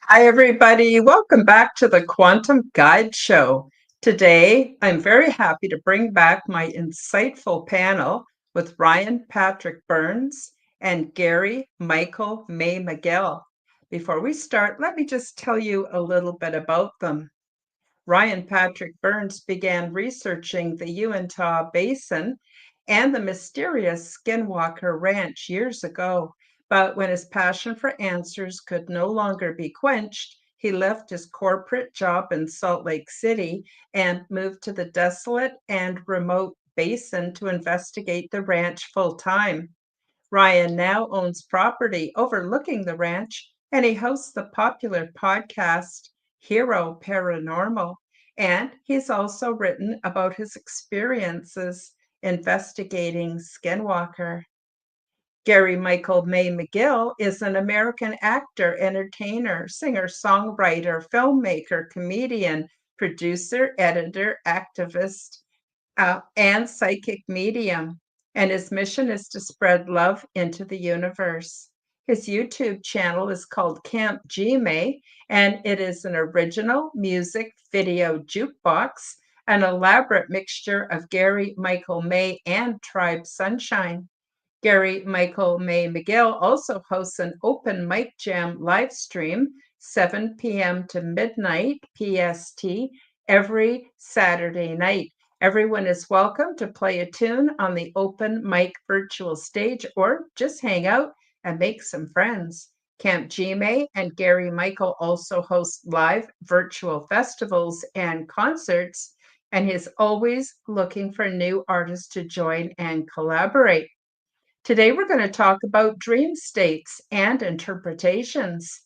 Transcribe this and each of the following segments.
Hi, everybody. Welcome back to the Quantum Guide Show. Today, I'm very happy to bring back my insightful panel with Ryan Patrick Burns and Gary Michael May-McGill. Before we start, let me just tell you a little bit about them. Ryan Patrick Burns began researching the Uintah Basin and the mysterious Skinwalker Ranch years ago. But when his passion for answers could no longer be quenched, he left his corporate job in Salt Lake City and moved to the desolate and remote basin to investigate the ranch full time. Ryan now owns property overlooking the ranch, and he hosts the popular podcast Hero Paranormal. And he's also written about his experiences investigating Skinwalker. Gary Michael May-McGill is an American actor, entertainer, singer, songwriter, filmmaker, comedian, producer, editor, activist, and psychic medium, and his mission is to spread love into the universe. His YouTube channel is called Camp Gmail, and it is an original music video jukebox, an elaborate mixture of Gary Michael May and Tribe Sunshine. Gary Michael May-McGill also hosts an open mic jam live stream, 7 p.m. to midnight PST, every Saturday night. Everyone is welcome to play a tune on the open mic virtual stage or just hang out and make some friends. Camp Gmail and Gary Michael also host live virtual festivals and concerts, and he's always looking for new artists to join and collaborate. Today, we're going to talk about dream states and interpretations.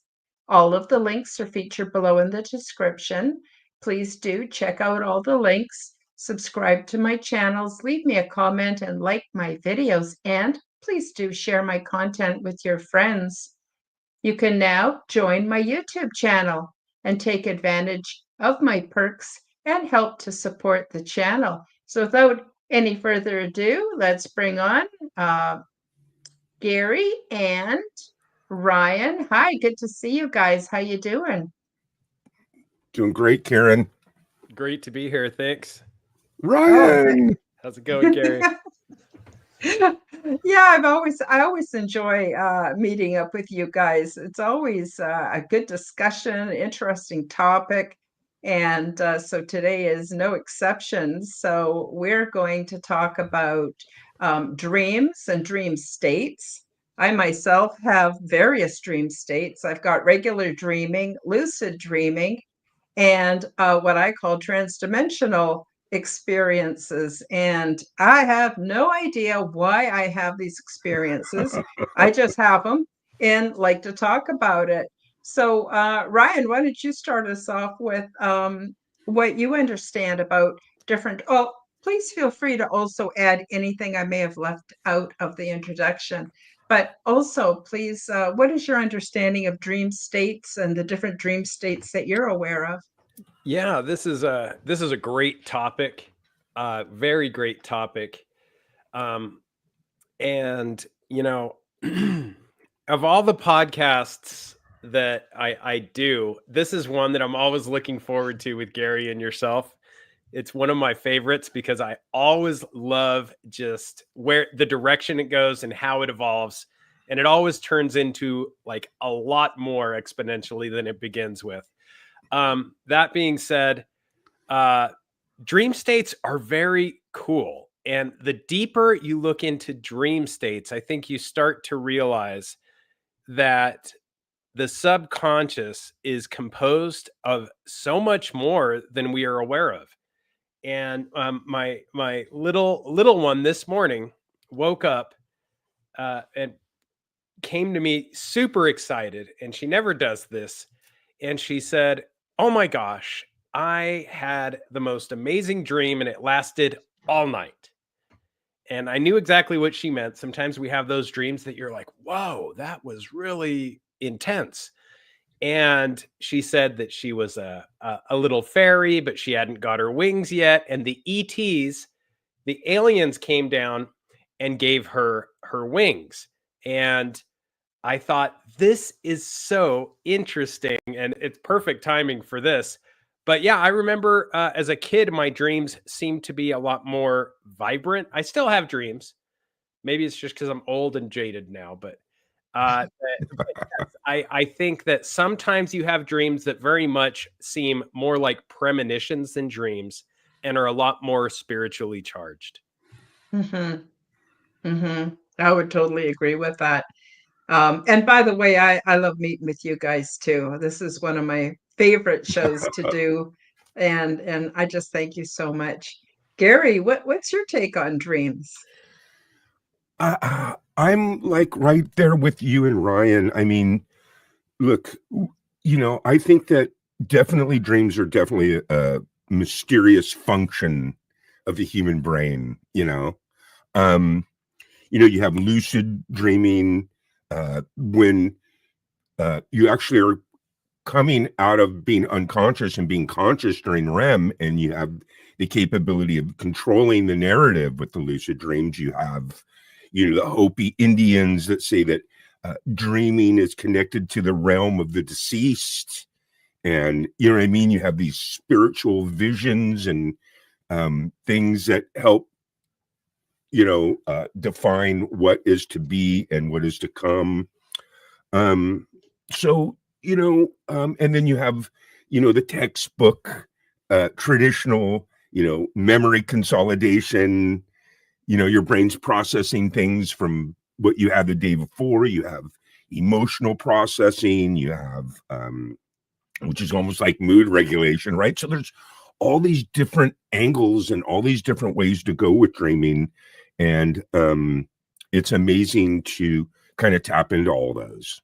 All of the links are featured below in the description. Please do check out all the links, subscribe to my channels, leave me a comment, and like my videos. And please do share my content with your friends. You can now join my YouTube channel and take advantage of my perks and help to support the channel. So without any further ado, let's bring on Gary and Ryan. Hi, good to see you guys. How you doing? Doing great, Karen. Great to be here. Thanks. Ryan. How's it going, Gary? Yeah, I always enjoy meeting up with you guys. It's always a good discussion, interesting topic. And so today is no exception. So we're going to talk about dreams and dream states. I myself have various dream states. I've got regular dreaming, lucid dreaming, and what I call transdimensional experiences. And I have no idea why I have these experiences. I just have them and like to talk about it. So, Ryan, why don't you start us off with what you understand about different? Oh, please feel free to also add anything I may have left out of the introduction. But also, please, what is your understanding of dream states and the different dream states that you're aware of? Yeah, this is a great topic, very great topic, um, and of all the podcasts that I do, this is one that I'm always looking forward to with Gary and yourself. It's one of my favorites because I always love just where the direction it goes and how it evolves, and it always turns into like a lot more exponentially than it begins with. That being said, uh, dream states are very cool. And the deeper you look into dream states, I think you start to realize that the subconscious is composed of so much more than we are aware of. And my little one this morning woke up and came to me super excited, and she never does this. And she said, "Oh my gosh, I had the most amazing dream and it lasted all night." And I knew exactly what she meant. Sometimes we have those dreams that you're like, "Whoa, that was really intense." And she said that she was a little fairy, but she hadn't got her wings yet. And the ETs, the aliens came down and gave her wings. And I thought this is so interesting and it's perfect timing for this. But yeah, I remember as a kid, my dreams seemed to be a lot more vibrant. I still have dreams. Maybe it's just because I'm old and jaded now, but yes, I think that sometimes you have dreams that very much seem more like premonitions than dreams and are a lot more spiritually charged. Mm-hmm. Mm-hmm. I would totally agree with that. And by the way, I love meeting with you guys too. This is one of my favorite shows to do. And I just thank you so much. Gary, what's your take on dreams? I'm like right there with you and Ryan. I mean, look, I think that definitely dreams are definitely a mysterious function of the human brain. Um, you have lucid dreaming when you actually are coming out of being unconscious and being conscious during REM, and you have the capability of controlling the narrative with the lucid dreams. You have, the Hopi Indians that say that dreaming is connected to the realm of the deceased. And you know what I mean? You have these spiritual visions and things that help, define what is to be and what is to come. So, and then you have, the textbook, traditional, memory consolidation, your brain's processing things from what you had the day before. You have emotional processing, you have, which is almost like mood regulation, right? So there's all these different angles and all these different ways to go with dreaming. And it's amazing to kind of tap into all those.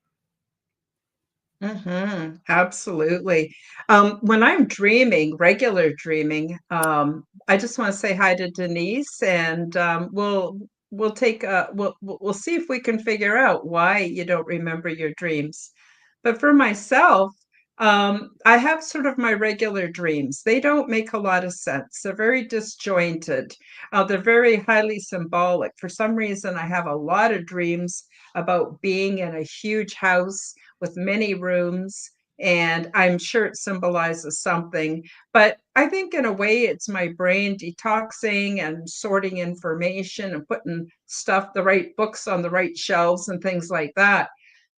Mm-hmm. Absolutely. When I'm dreaming, regular dreaming, I just want to say hi to Denise, and we'll take we'll see if we can figure out why you don't remember your dreams. But for myself, I have sort of my regular dreams. They don't make a lot of sense. They're very disjointed. They're very highly symbolic. For some reason, I have a lot of dreams about being in a huge house with many rooms, and I'm sure it symbolizes something. But I think in a way it's my brain detoxing and sorting information and putting stuff, the right books on the right shelves and things like that.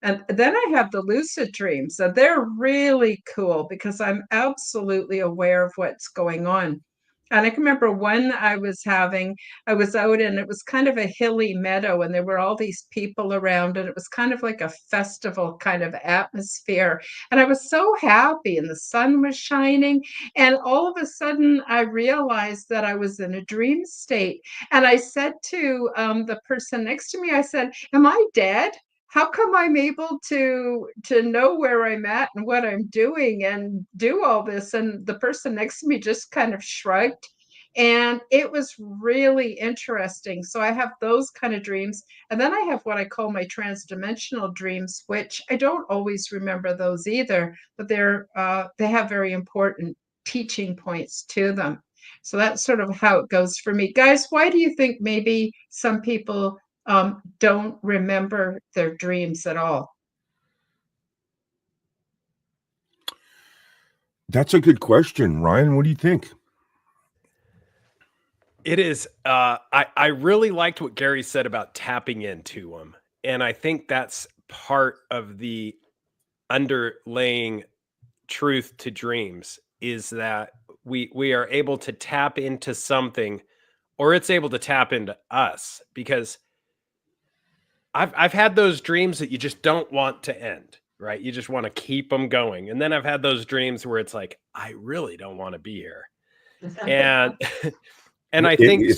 And then I have the lucid dreams, and they're really cool because I'm absolutely aware of what's going on. And I can remember one I was having, I was out and it was kind of a hilly meadow and there were all these people around and it was kind of like a festival kind of atmosphere. And I was so happy and the sun was shining. And all of a sudden I realized that I was in a dream state. And I said to the person next to me, I said, "Am I dead? How come I'm able to know where I'm at and what I'm doing and do all this?" And the person next to me just kind of shrugged. And it was really interesting. So I have those kind of dreams. And then I have what I call my transdimensional dreams, which I don't always remember those either, but they have very important teaching points to them. So that's sort of how it goes for me. Guys, why do you think maybe some people don't remember their dreams at all? That's a good question. Ryan, what do you think? It is. I really liked what Gary said about tapping into them, and I think that's part of the underlaying truth to dreams is that we are able to tap into something, or it's able to tap into us. Because I've had those dreams that you just don't want to end, right? You just want to keep them going, and then I've had those dreams where it's like I really don't want to be here, and and I think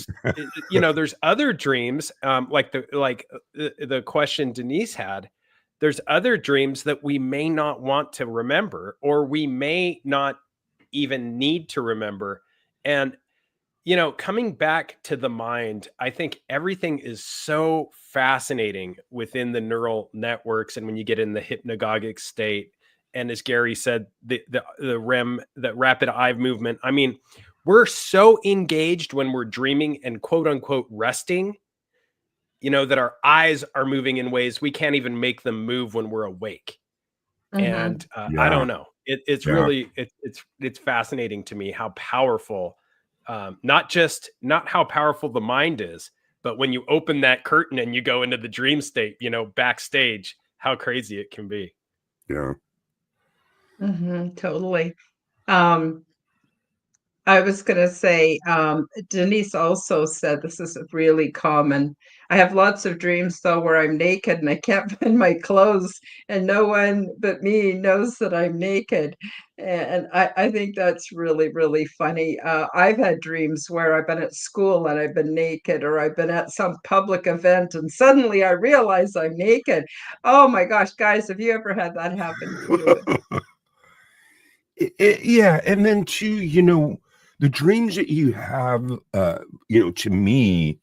there's other dreams, like the question Denise had. There's other dreams that we may not want to remember, or we may not even need to remember. And coming back to the mind, I think everything is so fascinating within the neural networks, and when you get in the hypnagogic state, and as Gary said, the REM, that rapid eye movement. I mean, we're so engaged when we're dreaming and quote unquote resting that our eyes are moving in ways we can't even make them move when we're awake. And I don't know. It's Yeah. really it's fascinating to me how powerful, not how powerful the mind is, but when you open that curtain and you go into the dream state, backstage, how crazy it can be. Yeah. Totally. Um, I was going to say, Denise also said this is really common. I have lots of dreams, though, where I'm naked and I can't find my clothes, and no one but me knows that I'm naked. And I think that's really, really funny. I've had dreams where I've been at school and I've been naked, or I've been at some public event and suddenly I realize I'm naked. Oh my gosh, guys, have you ever had that happen to you? Yeah, and then too, the dreams that you have, to me,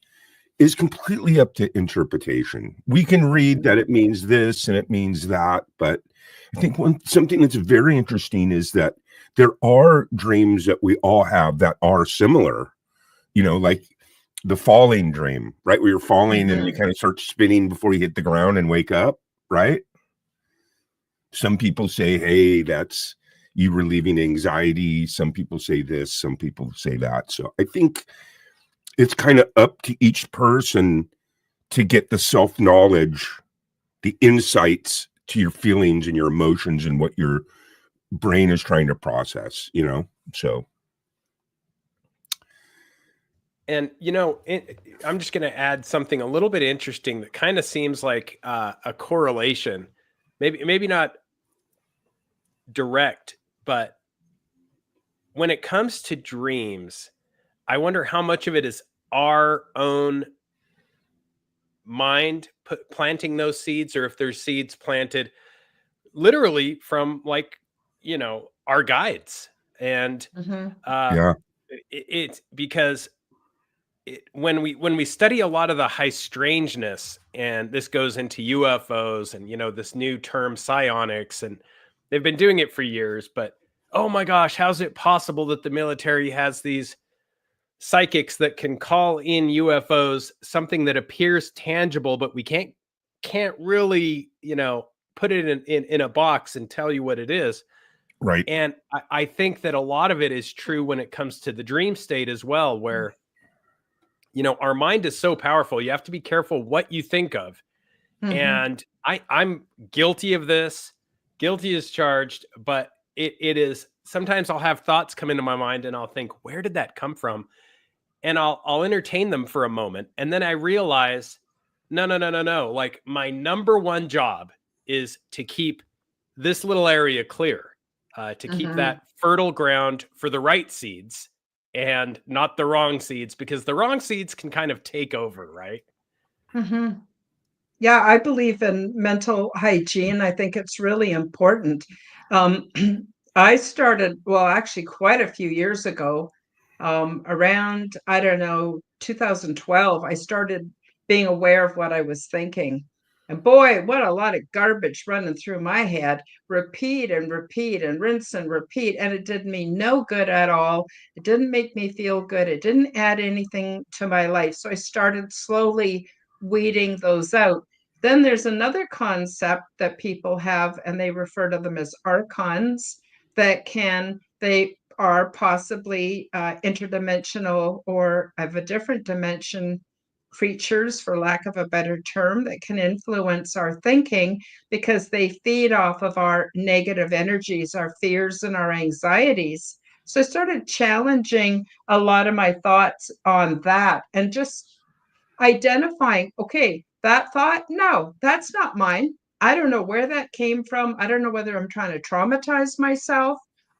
is completely up to interpretation. We can read that it means this and it means that, but I think something that's very interesting is that there are dreams that we all have that are similar, like the falling dream, right? Where you're falling and you kind of start spinning before you hit the ground and wake up, right? Some people say, hey, that's you relieving anxiety. Some people say this, some people say that. So I think it's kind of up to each person to get the self-knowledge, the insights to your feelings and your emotions and what your brain is trying to process, so. And, I'm just going to add something a little bit interesting that kind of seems like a correlation, maybe not direct, but when it comes to dreams, I wonder how much of it is our own mind planting those seeds, or if there's seeds planted literally from our guides. And Yeah. it's because when we study a lot of the high strangeness, and this goes into UFOs and this new term psionics, and they've been doing it for years, but oh my gosh, how's it possible that the military has these psychics that can call in UFOs, something that appears tangible, but we can't really, put it in a box and tell you what it is. Right. And I think that a lot of it is true when it comes to the dream state as well, where, our mind is so powerful. You have to be careful what you think of. And I'm guilty of this. Guilty is charged, but it is sometimes I'll have thoughts come into my mind and I'll think, where did that come from? And I'll entertain them for a moment. And then I realize, no. Like, my number one job is to keep this little area clear, to keep that fertile ground for the right seeds and not the wrong seeds, because the wrong seeds can kind of take over, right? Yeah, I believe in mental hygiene. I think it's really important. Um, I started, well, actually, quite a few years ago, around, I don't know, 2012, I started being aware of what I was thinking. And boy, what a lot of garbage running through my head. Repeat and repeat and rinse and repeat. And it did me no good at all. It didn't make me feel good. It didn't add anything to my life. So I started slowly weeding those out. Then there's another concept that people have, and they refer to them as archons, they are possibly interdimensional or of a different dimension creatures, for lack of a better term, that can influence our thinking because they feed off of our negative energies, our fears, and our anxieties. So I started challenging a lot of my thoughts on that and just identifying, okay, that thought, no, that's not mine. I don't know where that came from. I don't know whether I'm trying to traumatize myself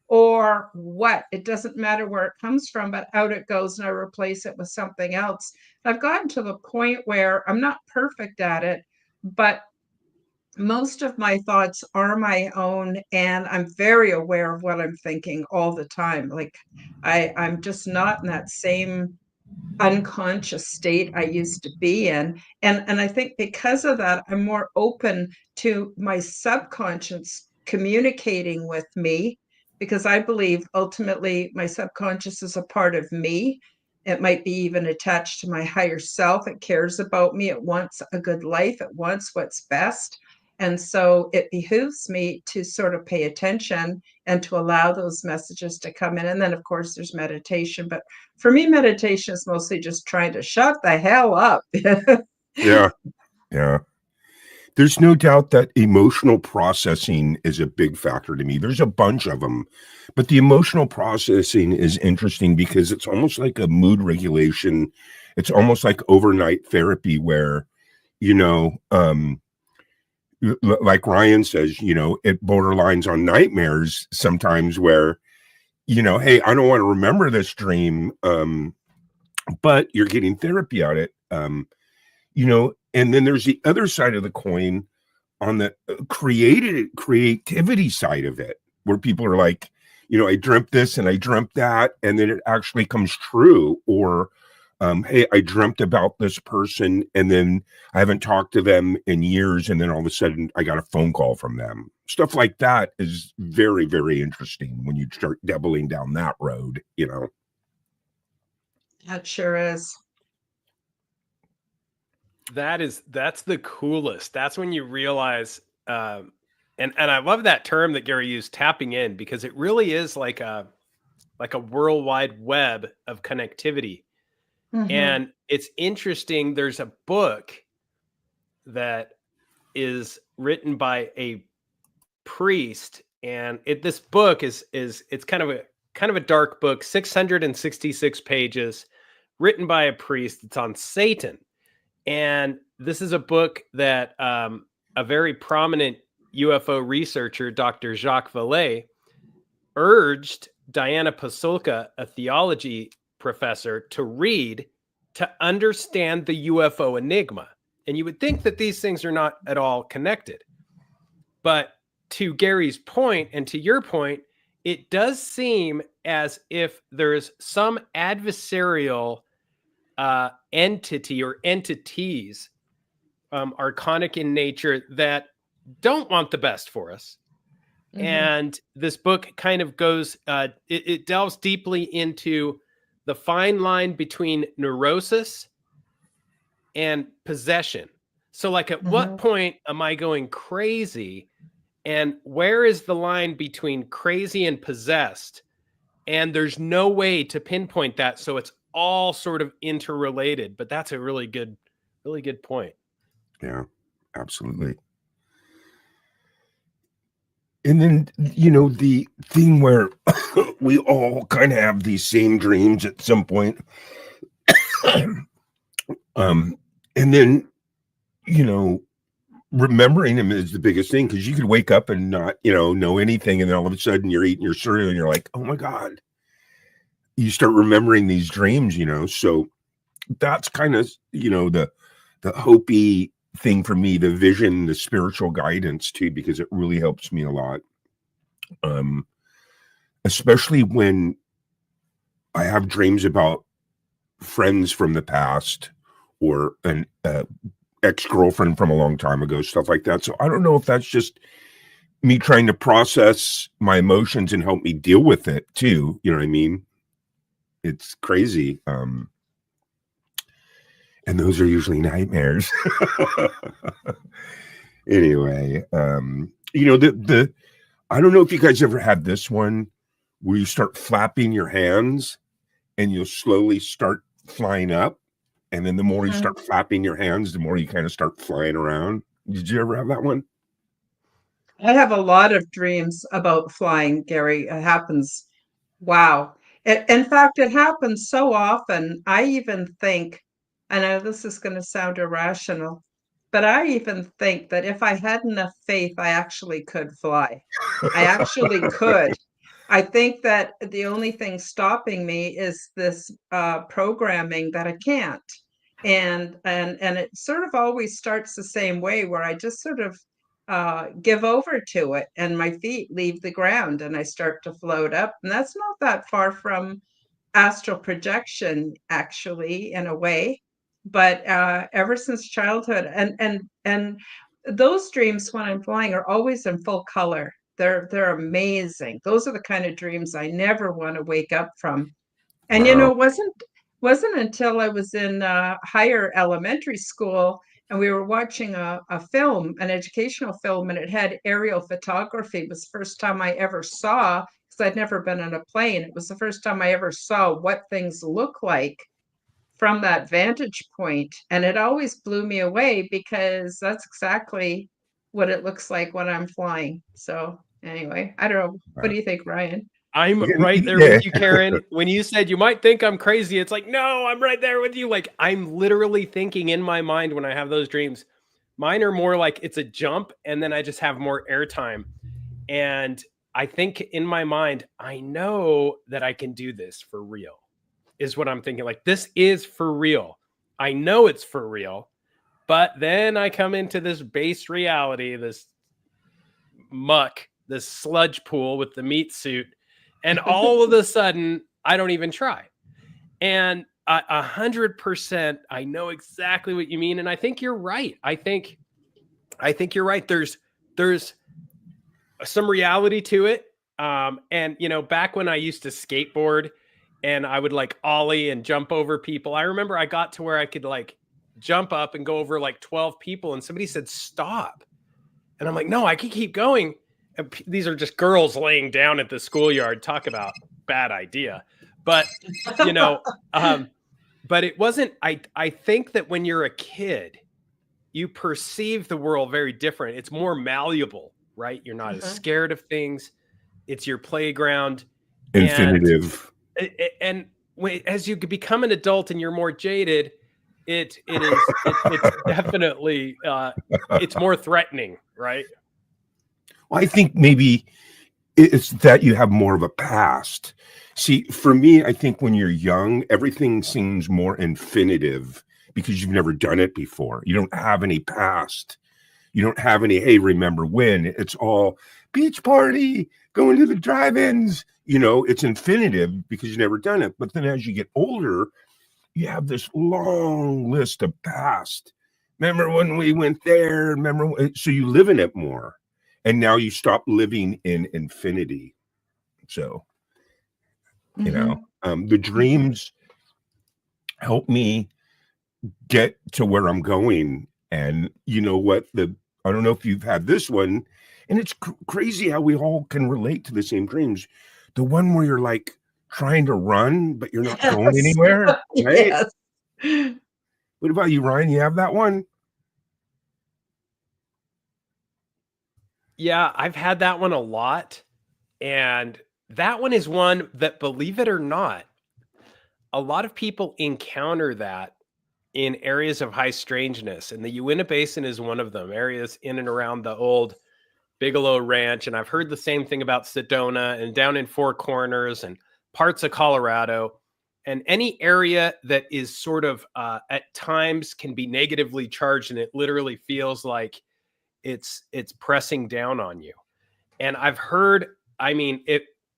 or what. It doesn't matter where it comes from, but out it goes, and I replace it with something else. I've gotten to the point where I'm not perfect at it, but most of my thoughts are my own, and I'm very aware of what I'm thinking all the time. Like I'm just not in that same unconscious state I used to be in. And I think because of that, I'm more open to my subconscious communicating with me, because I believe ultimately my subconscious is a part of me. It might be even attached to my higher self. It cares about me. It wants a good life. It wants what's best. And so it behooves me to sort of pay attention and to allow those messages to come in. And then, of course, there's meditation. But for me, meditation is mostly just trying to shut the hell up. Yeah. Yeah. There's no doubt that emotional processing is a big factor to me. There's a bunch of them, but the emotional processing is interesting because it's almost like a mood regulation. It's almost like overnight therapy where, you know, like Ryan says, you know, it borderlines on nightmares sometimes where, you know, hey, I don't want to remember this dream, but you're getting therapy out of it. You know, and then there's the other side of the coin on the creativity side of it, where people are like, you know, I dreamt this and I dreamt that, and then it actually comes true. Or, hey, I dreamt about this person and then I haven't talked to them in years, and then all of a sudden I got a phone call from them. Stuff like that is very, very interesting when you start doubling down that road, you know. That sure is. That's the coolest. That's when you realize, and I love that term that Gary used, tapping in, because it really is like a worldwide web of connectivity. Mm-hmm. And it's interesting. There's a book that is written by a priest, and this book is it's kind of a dark book, 666 pages, written by a priest. It's on Satan. And this is a book that a very prominent UFO researcher, Dr. Jacques Vallée, urged Diana Pasulka, a theology professor, to read to understand the UFO enigma. And you would think that these things are not at all connected. But to Gary's point and to your point, it does seem as if there's some adversarial entity or entities, archonic in nature, that don't want the best for us. Mm-hmm. And this book kind of goes, it delves deeply into the fine line between neurosis and possession. So like, at what point am I going crazy? And where is the line between crazy and possessed? And there's no way to pinpoint that. So it's all sort of interrelated, but that's a really good point. Yeah, absolutely. And then, you know, the thing where we all kind of have these same dreams at some point. And then, you know, remembering them is the biggest thing, because you could wake up and not, you know anything, and then all of a sudden you're eating your cereal and you're like, oh my God. You start remembering these dreams, you know. So that's kind of, you know, the Hopi thing for me, the vision, the spiritual guidance too, because it really helps me a lot. Especially when I have dreams about friends from the past, or an ex-girlfriend from a long time ago, stuff like that. So I don't know if that's just me trying to process my emotions and help me deal with it too. You know what I mean? It's crazy. And those are usually nightmares. Anyway, you know, I don't know if you guys ever had this one where you start flapping your hands and you'll slowly start flying up. And then the more you start flapping your hands, the more you kind of start flying around. Did you ever have that one? I have a lot of dreams about flying, Gary. It happens. Wow. In fact, it happens so often. I even think, I know this is going to sound irrational, but I even think that if I had enough faith, I actually could fly. I actually could. I think that the only thing stopping me is this programming that I can't. And it sort of always starts the same way, where I just sort of give over to it, and my feet leave the ground and I start to float up. And that's not that far from astral projection, actually, in a way. But ever since childhood, and those dreams when I'm flying are always in full color. They're amazing. Those are the kind of dreams I never want to wake up from. And Wow. it wasn't until I was in higher elementary school and we were watching a film, an educational film, and it had aerial photography. It was the first time I ever saw, because I'd never been on a plane. It was the first time I ever saw what things look like from that vantage point. And it always blew me away because that's exactly what it looks like when I'm flying. So anyway, I don't know. What do you think, Ryan? I'm right there Yeah. with you, Karen. When you said you might think I'm crazy, it's like, no, I'm right there with you. Like, I'm literally thinking in my mind when I have those dreams. Mine are more like it's a jump and then I just have more airtime. And I think in my mind, I know that I can do this for real, is what I'm thinking. Like, this is for real. I know it's for real. But then I come into this base reality, this muck, this sludge pool with the meat suit. And all of a sudden, I don't even try. And 100%, I know exactly what you mean. And I think you're right. I think you're right. There's some reality to it. And you know, back when I used to skateboard and I would like ollie and jump over people, I remember I got to where I could like jump up and go over like 12 people, and somebody said, stop. And I'm like, no, I can keep going. And these are just girls laying down at the schoolyard. Talk about bad idea. But, you know, but it wasn't, I think that when you're a kid, you perceive the world very different. It's more malleable, right? You're not as scared of things. It's your playground. Infinitive. And as you become an adult and you're more jaded, it's definitely it's more threatening, right? Well, I think maybe it's that you have more of a past. See, for me, I think when you're young, everything seems more infinitive because you've never done it before. You don't have any past. You don't have any, hey, remember when? It's all beach party, going to the drive-ins. You know, it's infinitive because you've never done it. But then as you get older, you have this long list of past. Remember when we went there? Remember? So you live in it more. And now you stop living in infinity. So, you know, the dreams help me get to where I'm going. And you know what? I don't know if you've had this one, and it's crazy how we all can relate to the same dreams. The one where you're like trying to run, but you're not going anywhere, right? Yes. What about you, Ryan? You have that one? Yeah, I've had that one a lot. And that one is one that, believe it or not, a lot of people encounter that in areas of high strangeness. And the Uinta Basin is one of them, areas in and around the old Bigelow Ranch. And I've heard the same thing about Sedona and down in Four Corners and parts of Colorado. And any area that is sort of at times can be negatively charged, and it literally feels like it's pressing down on you. And I've heard, I mean,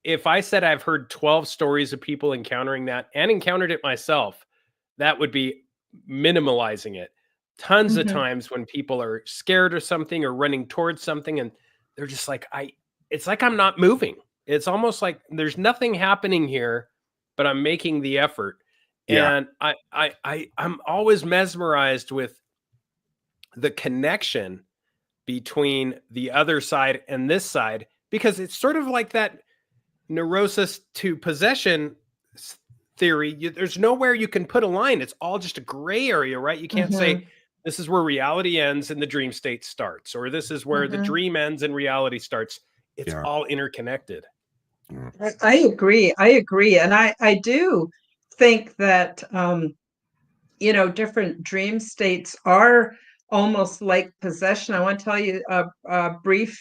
if I said I've heard 12 stories of people encountering that and encountered it myself, that would be minimalizing it. Tons of times when people are scared or something or running towards something and they're just like, it's like I'm not moving. It's almost like there's nothing happening here, but I'm making the effort. Yeah. And I'm always mesmerized with the connection between the other side and this side, because it's sort of like that neurosis to possession theory. There's nowhere you can put a line. It's all just a gray area, right? You can't say this is where reality ends and the dream state starts, or this is where the dream ends and reality starts. It's all interconnected. I agree. I agree. And I do think that, you know, different dream states are almost like possession. I want to tell you a brief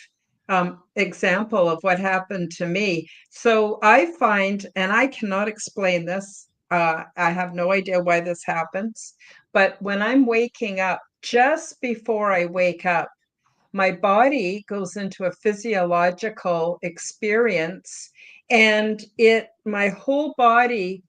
example of what happened to me. So I find, and I cannot explain this, I have no idea why this happens, but when I'm waking up, just before I wake up, my body goes into a physiological experience, and my whole body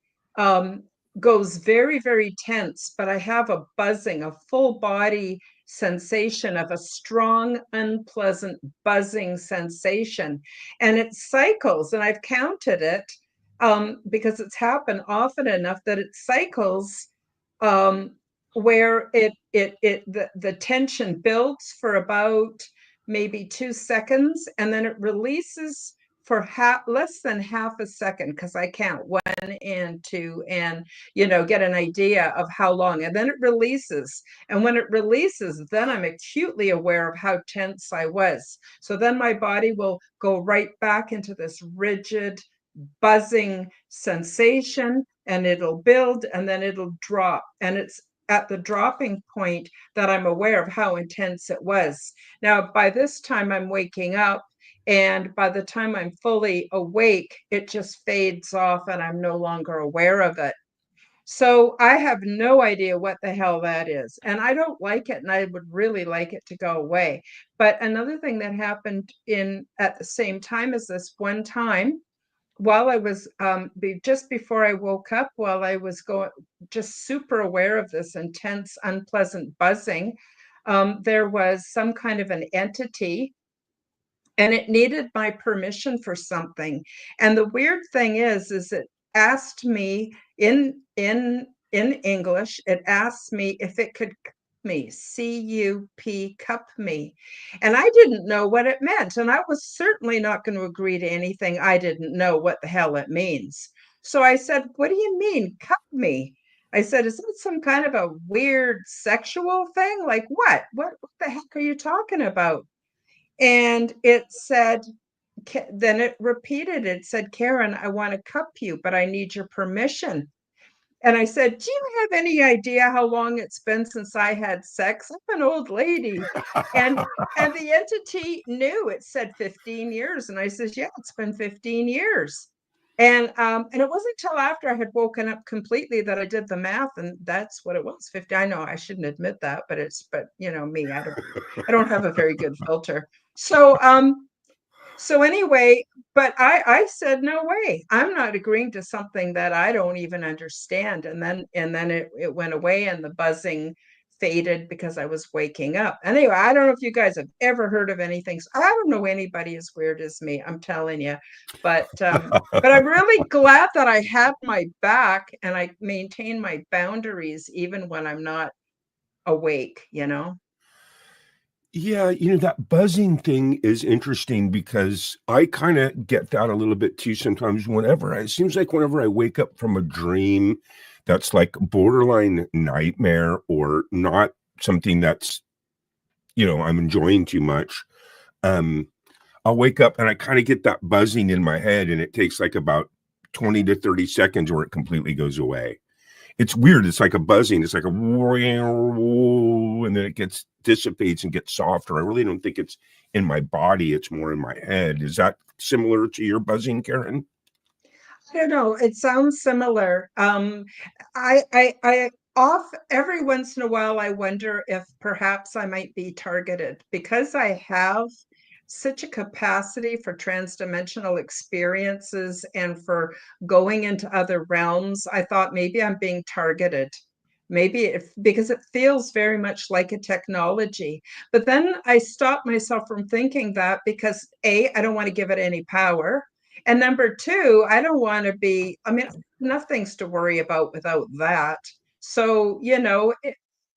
goes very, very tense, but I have a buzzing, a full body sensation of a strong, unpleasant buzzing sensation. And it cycles, and I've counted it because it's happened often enough that it cycles, where the tension builds for about maybe 2 seconds, and then it releases for less than half a second, because I count 1 and 2 and get an idea of how long, and then it releases. And when it releases, then I'm acutely aware of how tense I was. So then my body will go right back into this rigid, buzzing sensation, and it'll build and then it'll drop. And it's at the dropping point that I'm aware of how intense it was. Now, by this time, I'm waking up. And by the time I'm fully awake, it just fades off and I'm no longer aware of it. So I have no idea what the hell that is. And I don't like it. And I would really like it to go away. But another thing that happened at the same time as this, one time, while I was just before I woke up, while I was just super aware of this intense, unpleasant buzzing, there was some kind of an entity, and it needed my permission for something. And the weird thing is it asked me in English, it asked me if it could me, C-U-P, cup me. And I didn't know what it meant. And I was certainly not going to agree to anything I didn't know what the hell it means. So I said, what do you mean, cup me? I said, is that some kind of a weird sexual thing? Like what? What the heck are you talking about? And it said, then it repeated, it said, Karen, I want to cup you, but I need your permission. And I said, do you have any idea how long it's been since I had sex? I'm an old lady. And the entity knew. It said 15 years. And I says, yeah, it's been 15 years. And it wasn't until after I had woken up completely that I did the math, and that's what it was, 50. I know I shouldn't admit that, but me, I don't have a very good filter. So anyway, but I said, no way, I'm not agreeing to something that I don't even understand. And then it went away and the buzzing faded because I was waking up. Anyway, I don't know if you guys have ever heard of anything. I don't know anybody as weird as me, I'm telling you. But I'm really glad that I had my back and I maintain my boundaries even when I'm not awake, Yeah, that buzzing thing is interesting because I kind of get that a little bit too sometimes it seems like whenever I wake up from a dream that's like borderline nightmare or not something that's, I'm enjoying too much. I'll wake up and I kind of get that buzzing in my head, and it takes like about 20 to 30 seconds where it completely goes away. It's weird. It's like a buzzing. It's like a and then it dissipates and gets softer. I really don't think it's in my body. It's more in my head. Is that similar to your buzzing, Karen? I don't know. It sounds similar. Every once in a while, I wonder if perhaps I might be targeted because I have such a capacity for transdimensional experiences and for going into other realms. I thought maybe I'm being targeted. Because it feels very much like a technology. But then I stopped myself from thinking that because A, I don't want to give it any power. And number two, I don't want to enough things to worry about without that. So,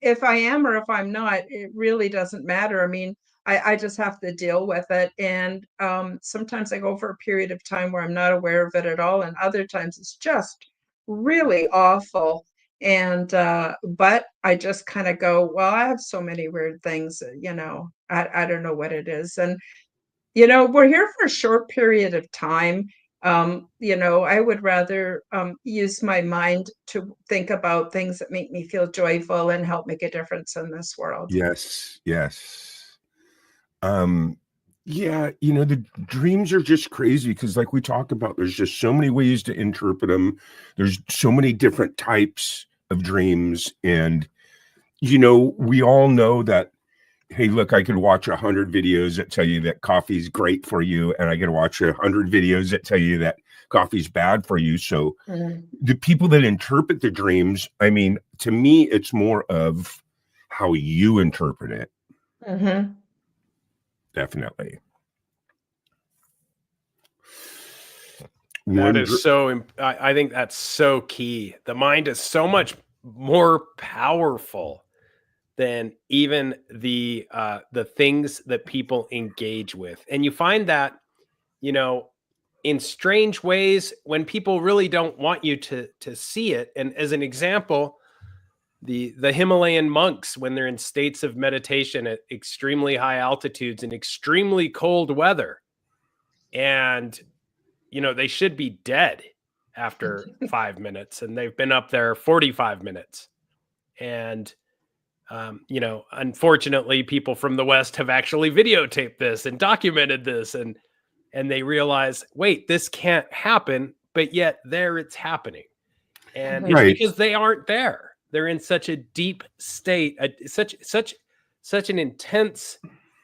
if I am or if I'm not, it really doesn't matter. I just have to deal with it. And sometimes I go for a period of time where I'm not aware of it at all. And other times it's just really awful. And but I just kind of go, well, I have so many weird things, I don't know what it is. And we're here for a short period of time. I would rather use my mind to think about things that make me feel joyful and help make a difference in this world. Yes. Yeah, the dreams are just crazy because like we talked about, there's just so many ways to interpret them. There's so many different types of dreams. And, we all know that, hey, look, I could watch 100 videos that tell you that coffee's great for you. And I can watch 100 videos that tell you that coffee's bad for you. So the people that interpret the dreams, to me, it's more of how you interpret it. Mm-hmm. Definitely. That is so, I think that's so key. The mind is so much more powerful than even the things that people engage with. And you find that, you know, in strange ways when people really don't want you to see it. And as an example, the Himalayan monks, when they're in states of meditation at extremely high altitudes in extremely cold weather, and you know, they should be dead after 5 minutes, and they've been up there 45 minutes. And you know, unfortunately, people from the West have actually videotaped this and documented this, and they realize, wait, this can't happen, but yet there it's happening. And it's because they aren't there. They're in such a deep state, such an intense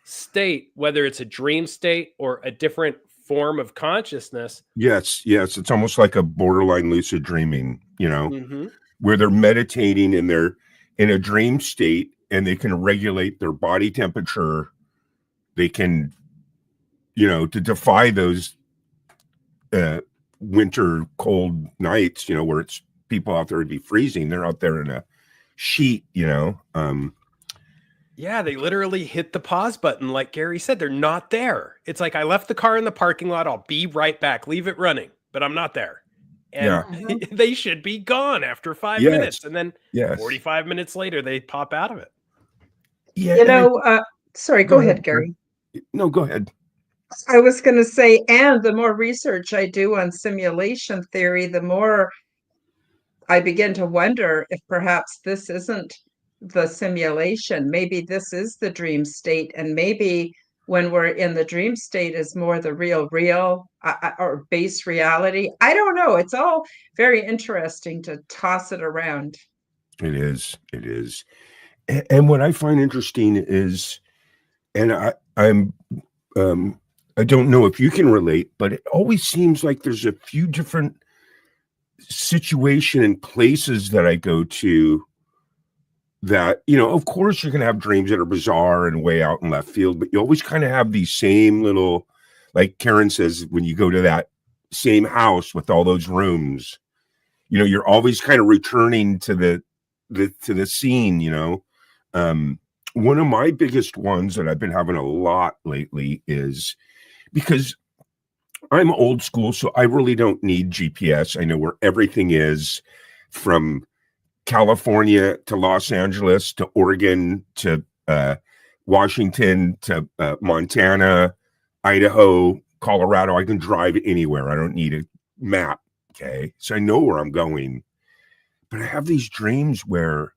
state, whether it's a dream state or a different form of consciousness. Yes. It's almost like a borderline lucid dreaming, you know, where they're meditating and they're in a dream state and they can regulate their body temperature. They can, you know, to defy those winter cold nights, you know, where it's people out there would be freezing. They're out there in a sheet, you know. Yeah, they literally hit the pause button. Like Gary said, they're not there. It's like, I left the car in the parking lot. I'll be right back. Leave it running, but I'm not there. And they should be gone after 5 minutes. And then 45 minutes later, they pop out of it. Yeah. You know, sorry, go ahead, Gary. No, go ahead. I was going to say, and the more research I do on simulation theory, the more I begin to wonder if perhaps this isn't the simulation. Maybe this is the dream state, and maybe when we're in the dream state is more the real or base reality. I don't know. It's all very interesting to toss it around. It is. And what I find interesting is, and I don't know if you can relate, but it always seems like there's a few different situation and places that I go to that, you know, of course you're going to have dreams that are bizarre and way out in left field, but you always kind of have these same little, like Karen says, when you go to that same house with all those rooms, you know, you're always kind of returning to the scene, you know. One of my biggest ones that I've been having a lot lately is because I'm old school, so I really don't need GPS. I know where everything is, from California to Los Angeles to Oregon to Washington to Montana, Idaho, Colorado. I can drive anywhere. I don't need a map. Okay. So I know where I'm going. But I have these dreams where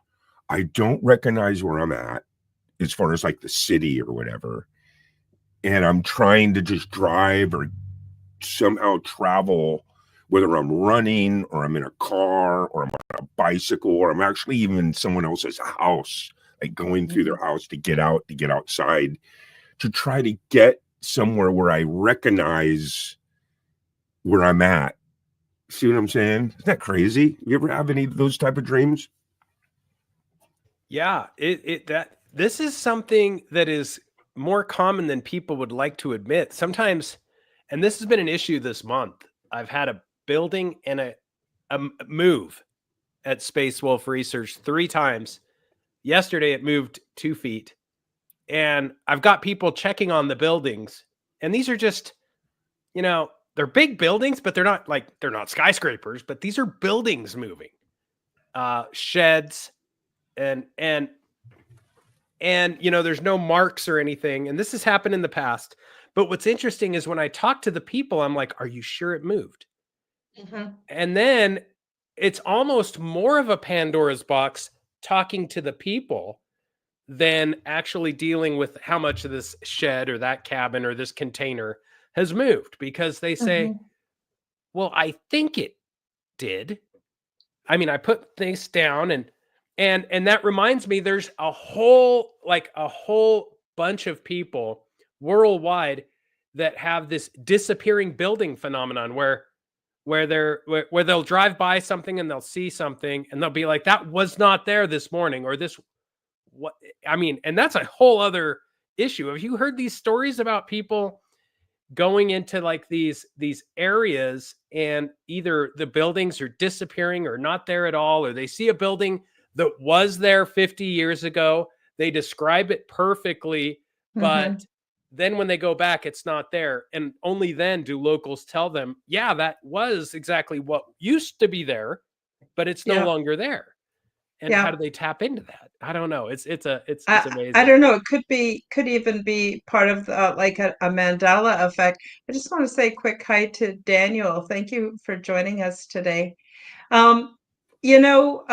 I don't recognize where I'm at as far as like the city or whatever. And I'm trying to just drive or somehow travel, whether I'm running or I'm in a car or I'm on a bicycle or I'm actually even in someone else's house, like going through their house to get outside, to try to get somewhere where I recognize where I'm at. See what I'm saying? Isn't that crazy? You ever have any of those type of dreams? Yeah, this is something that is more common than people would like to admit. Sometimes, and this has been an issue this month, I've had a building and a move at Space Wolf Research 3 times. Yesterday it moved 2 feet, and I've got people checking on the buildings, and these are just, you know, they're big buildings, but they're not skyscrapers, but these are buildings moving, sheds, and you know, there's no marks or anything. And this has happened in the past. But what's interesting is when I talk to the people, I'm like, are you sure it moved? And then it's almost more of a Pandora's box talking to the people than actually dealing with how much of this shed or that cabin or this container has moved, because they say, well, I think it did. I mean, I put things down, and that reminds me, there's a whole bunch of people worldwide that have this disappearing building phenomenon where they'll drive by something and they'll see something and they'll be like, that was not there this morning, or this, what, I mean, and that's a whole other issue. Have you heard these stories about people going into like these areas, and either the buildings are disappearing or not there at all, or they see a building that was there 50 years ago. They describe it perfectly, but Mhm. then when they go back, it's not there. And only then do locals tell them, yeah, that was exactly what used to be there, but it's no Yeah. longer there. And how Yeah. do they tap into that? I don't know. It's I amazing. don't know. It could even be part of like a Mandela effect. I just want to say quick hi to Daniel. Thank you for joining us today. Um, you know,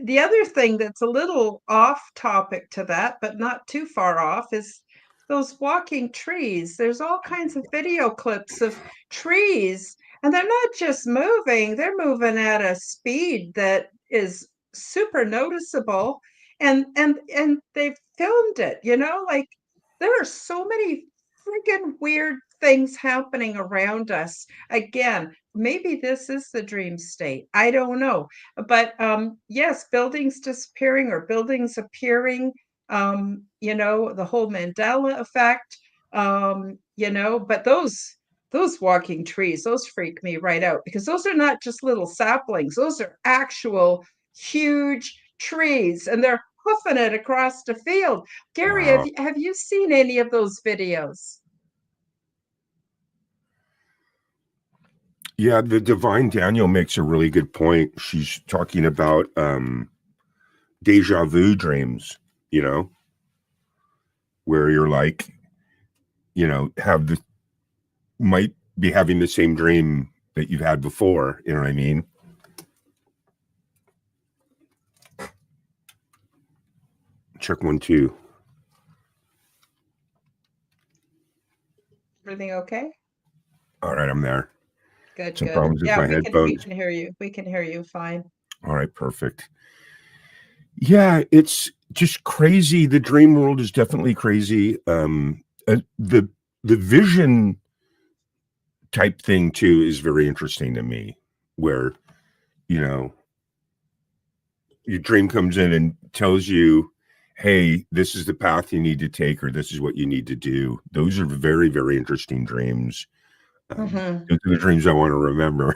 the other thing that's a little off topic to that, but not too far off, is those walking trees. There's all kinds of video clips of trees, and they're not just moving, they're moving at a speed that is super noticeable. And they've filmed it, like there are so many freaking weird things happening around us. Again, maybe this is the dream state. I don't know. But yes, buildings disappearing or buildings appearing, the whole Mandela effect, but those walking trees, those freak me right out because those are not just little saplings, those are actual huge trees and they're hoofing it across the field. Gary, have Wow. you seen any of those videos? Yeah, the Divine Daniel makes a really good point. She's talking about deja vu dreams, you know, where you're like, have the might be having the same dream that you've had before, you know what I mean? Check 1 2. Everything okay? All right, I'm there. Good, Some good. problems with Yeah, my we headphones. can hear you. We can hear you fine. All right, perfect. Yeah, it's just crazy. The dream world is definitely crazy. The vision type thing too is very interesting to me, where you know your dream comes in and tells you, hey, this is the path you need to take, or this is what you need to do. Those are very, very interesting dreams. Hmm. Those are the dreams I want to remember.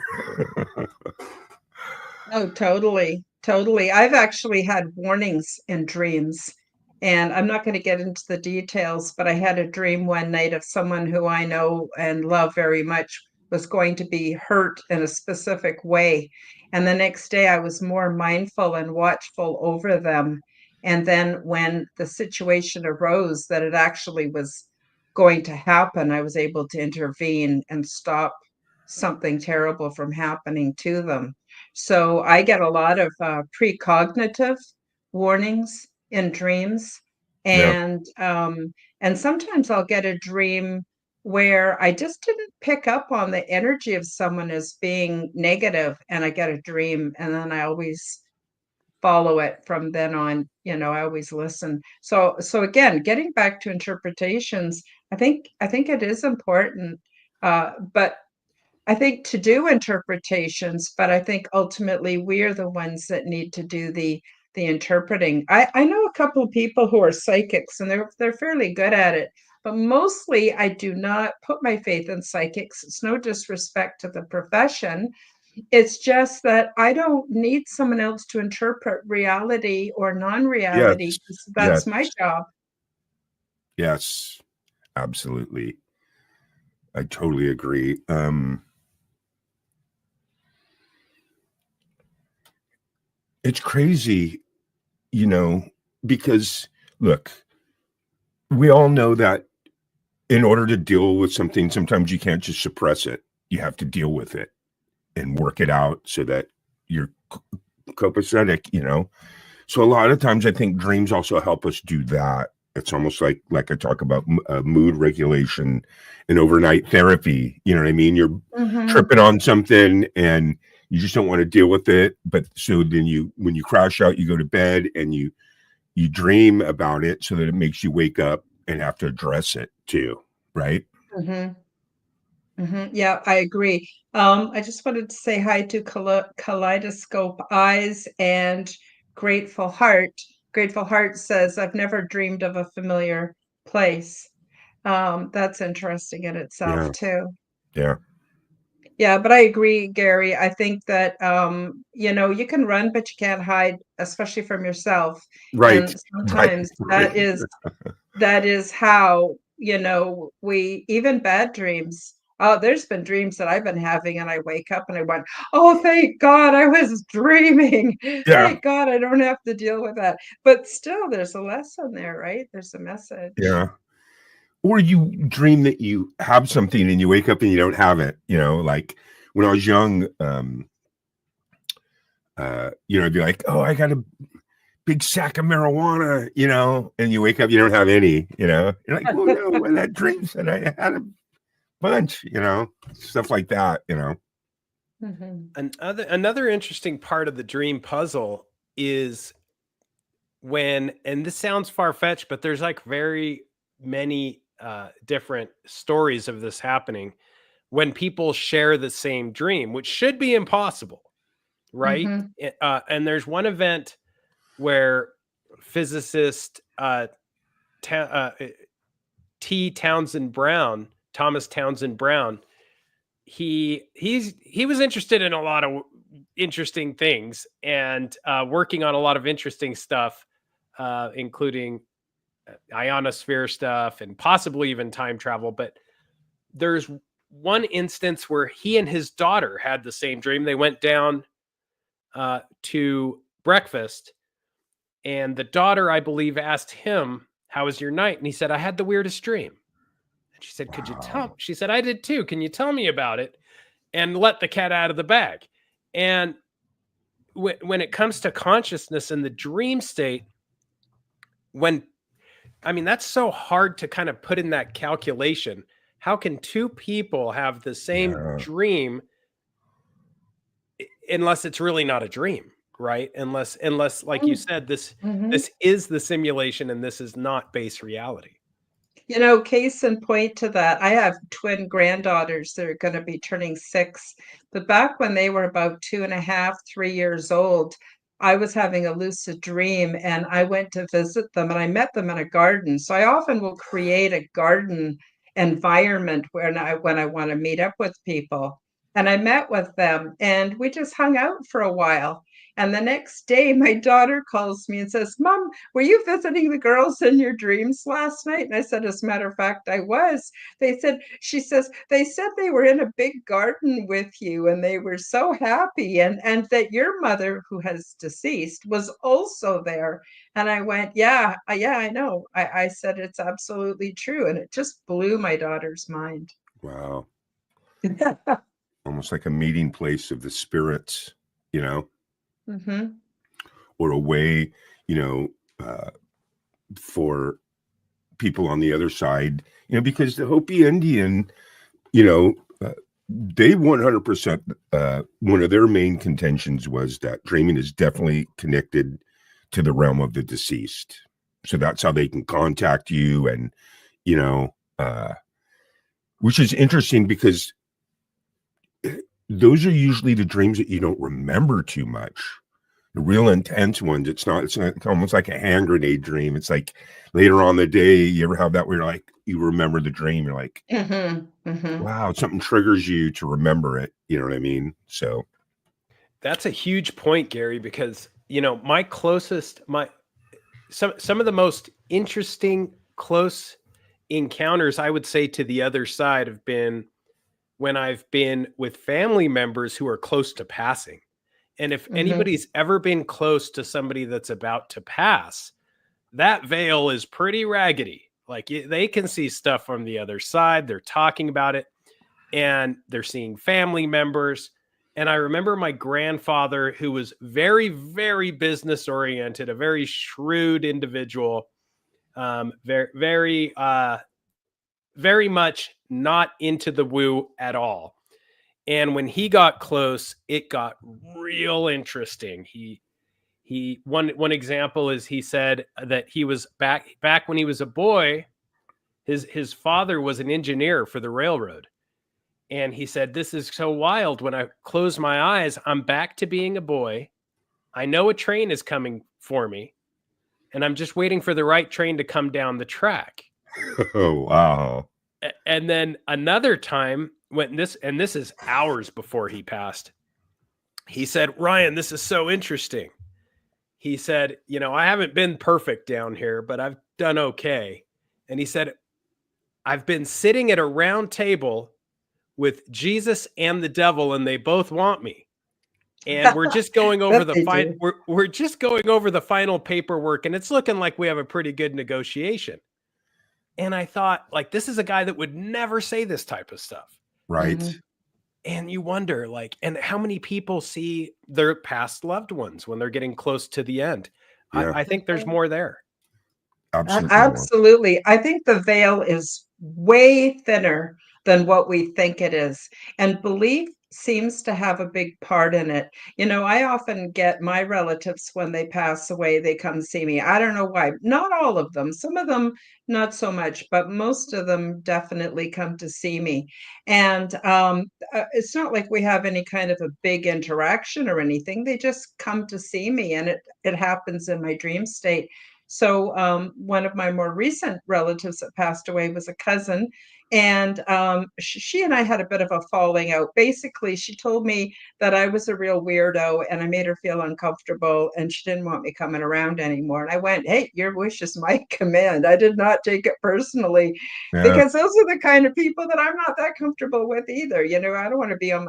Oh, totally. Totally. I've actually had warnings in dreams, and I'm not going to get into the details, but I had a dream one night of someone who I know and love very much was going to be hurt in a specific way. And the next day I was more mindful and watchful over them. And then when the situation arose that it actually was going to happen, I was able to intervene and stop something terrible from happening to them. So I get a lot of precognitive warnings in dreams, Yeah. and sometimes I'll get a dream where I just didn't pick up on the energy of someone as being negative, and I get a dream, and then I always follow it from then on. I always listen. So again, getting back to interpretations, I think it is important, but I think to do interpretations, but I think ultimately we're the ones that need to do the interpreting. I know a couple of people who are psychics and they're fairly good at it, but mostly I do not put my faith in psychics. It's no disrespect to the profession. It's just that I don't need someone else to interpret reality or non-reality. Yes. That's Yes. my job. Yes. Absolutely. I totally agree. It's crazy, you know, because look, we all know that in order to deal with something, sometimes you can't just suppress it. You have to deal with it and work it out so that you're copacetic. So a lot of times I think dreams also help us do that. It's almost like I talk about mood regulation and overnight therapy. You know what I mean? You're Mm-hmm. tripping on something and you just don't want to deal with it. But so then when you crash out, you go to bed and you dream about it so that it makes you wake up and have to address it too. Right? Mm-hmm. Yeah, I agree. I just wanted to say hi to Kaleidoscope Eyes and Grateful Heart. Grateful Heart says, I've never dreamed of a familiar place. That's interesting in itself Yeah. too. Yeah. Yeah, but I agree, Gary. I think that you can run, but you can't hide, especially from yourself. Right. And Right. sometimes that Right. is how, we even bad dreams. Oh, there's been dreams that I've been having, and I wake up and I went, oh, thank God I was dreaming. Yeah. Thank God I don't have to deal with that. But still, there's a lesson there, right? There's a message. Yeah. Or you dream that you have something and you wake up and you don't have it, like when I was young, I'd be like, oh, I got a big sack of marijuana, and you wake up, you don't have any, you're like, well, no, when that dream said I had a bunch, stuff like that, Mhm. Another interesting part of the dream puzzle is and this sounds far-fetched, but there's like very many different stories of this happening when people share the same dream, which should be impossible, right? Mhm. And there's one event where physicist Thomas Townsend Brown, he was interested in a lot of interesting things and working on a lot of interesting stuff, including ionosphere stuff and possibly even time travel. But there's one instance where he and his daughter had the same dream. They went down to breakfast, and the daughter, I believe, asked him, "How was your night?" And he said, "I had the weirdest dream." And she said, "Could you tell?" Wow. She said, "I did too. Can you tell me about it?" And let the cat out of the bag. And when it comes to consciousness in the dream state, that's so hard to kind of put in that calculation. How can two people have the same Yeah. dream unless it's really not a dream, right? Unless like you said, this Mhm. this is the simulation and this is not base reality. Case in point to that, I have twin granddaughters that are going to be turning 6. But back when they were about 2.5, 3 years old, I was having a lucid dream and I went to visit them and I met them in a garden. So I often will create a garden environment when I want to meet up with people. And I met with them and we just hung out for a while. And the next day, my daughter calls me and says, Mom, were you visiting the girls in your dreams last night? And I said, as a matter of fact, I was. She says, they said they were in a big garden with you and they were so happy and that your mother, who has deceased, was also there. And I went, yeah, I know. I said, it's absolutely true. And it just blew my daughter's mind. Wow. Almost like a meeting place of the spirits, Mm-hmm. or a way, uh, for people on the other side, because the Hopi Indian, they 100%, one of their main contentions was that dreaming is definitely connected to the realm of the deceased. So that's how they can contact you. And, which is interesting because those are usually the dreams that you don't remember too much. The real intense ones, it's not almost like a hand grenade dream. It's like later on the day, you ever have that where you're like, you remember the dream, you're like, Mm-hmm. Mm-hmm. wow, something triggers you to remember it. You know what I mean? So That's a huge point, Gary, because my closest some of the most interesting close encounters, I would say, to the other side have been when I've been with family members who are close to passing. And if Mm-hmm. anybody's ever been close to somebody that's about to pass, that veil is pretty raggedy. Like they can see stuff from the other side. They're talking about it and they're seeing family members. And I remember my grandfather, who was very, very business oriented, a very shrewd individual, very, very, very much not into the woo at all. And when he got close, it got real interesting. One example is he said that he was back when he was a boy, his father was an engineer for the railroad. And he said, "This is so wild. When I close my eyes, I'm back to being a boy. I know a train is coming for me, and I'm just waiting for the right train to come down the track." Oh, wow. And then another time when this is hours before he passed, he said, Ryan, this is so interesting. He said, I haven't been perfect down here, but I've done okay. And he said, I've been sitting at a round table with Jesus and the devil, and they both want me. And we're just going over That they do. we're just going over the final paperwork, and it's looking like we have a pretty good negotiation. And I thought, like, this is a guy that would never say this type of stuff. Right. Mhm. And you wonder, like, and how many people see their past loved ones when they're getting close to the end? Yeah, I think there's more there. absolutely more. Absolutely. I think the veil is way thinner than what we think it is. And belief seems to have a big part in it. I often get my relatives when they pass away, they come see me. I don't know why. Not all of them, some of them not so much, but most of them definitely come to see me. And it's not like we have any kind of a big interaction or anything. They just come to see me, and it happens in my dream state. So one of my more recent relatives that passed away was a cousin, and she and I had a bit of a falling out. Basically, she told me that I was a real weirdo, and I made her feel uncomfortable, and she didn't want me coming around anymore. And I went, "Hey, your wish is my command." I did not take it personally, Yeah, because those are the kind of people that I'm not that comfortable with either. I don't want to be on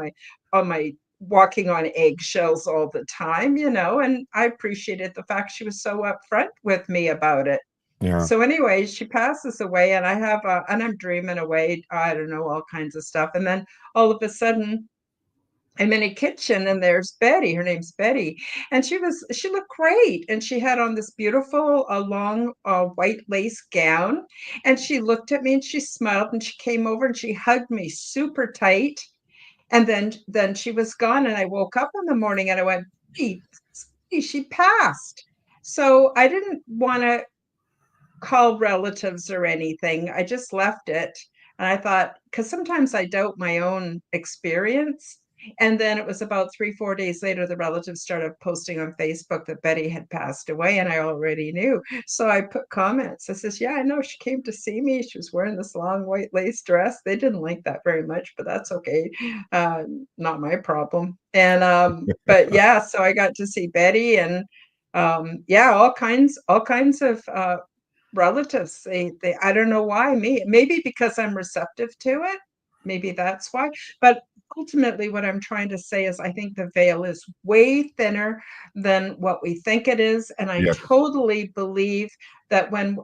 my walking on eggshells all the time, and I appreciated the fact she was so upfront with me about it. yeah, So anyway, she passes away, and and I'm dreaming away, I don't know, all kinds of stuff. And then all of a sudden I'm in a kitchen, and there's Betty. Her name's Betty. And she looked great. And she had on this beautiful, long, white lace gown. And she looked at me, and she smiled, and she came over and she hugged me super tight. And then she was gone, and I woke up in the morning, and I went, "Hey, she passed." So I didn't want to call relatives or anything. I just left it. And I thought, because sometimes I doubt my own experience. And then it was about 3, 4 days later, the relatives started posting on Facebook that Betty had passed away, and I already knew. So I put comments. I says, "Yeah, I know, she came to see me. She was wearing this long white lace dress." They didn't like that very much, but that's okay. Not my problem. And but yeah, so I got to see Betty, and yeah, all kinds of relatives. They I don't know why, maybe because I'm receptive to it. Maybe that's why. But ultimately, what I'm trying to say is I think the veil is way thinner than what we think it is. And I yes, totally believe that when